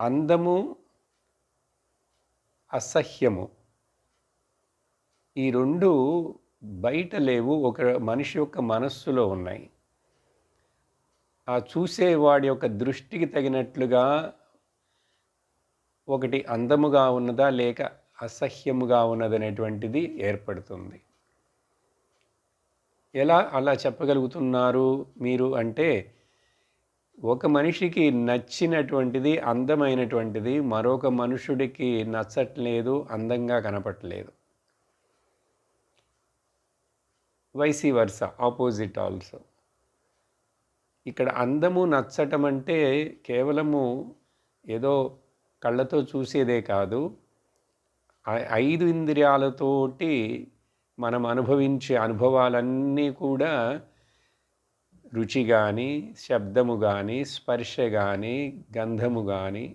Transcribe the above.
అందము, అసహ్యము ఈ 2 బయట లేవు. ఒక మనిషి యొక్క మనస్సులో ఉన్నాయి. ఆ చూసేవాడి యొక్క దృష్టికి తగినట్లుగా ఒకటి అందముగా ఉన్నదా, లేక అసహ్యముగా ఉన్నదనేటువంటిది ఏర్పడుతుంది. ఎలా అలా చెప్పగలుగుతున్నారు మీరు అంటే, ఒక మనిషికి నచ్చినటువంటిది, అందమైనటువంటిది మరొక మనుషుడికి నచ్చట్లేదు, అందంగా కనపడట్లేదు. YC versa, opposite also. ఇక్కడ అందము నచ్చటం అంటే కేవలము ఏదో కళ్ళతో చూసేదే కాదు, 5 ఇంద్రియాలతోటి మనం అనుభవించే అనుభవాలన్నీ కూడా రుచి కానీ, శబ్దము కానీ, స్పర్శ కానీ, గంధము కానీ,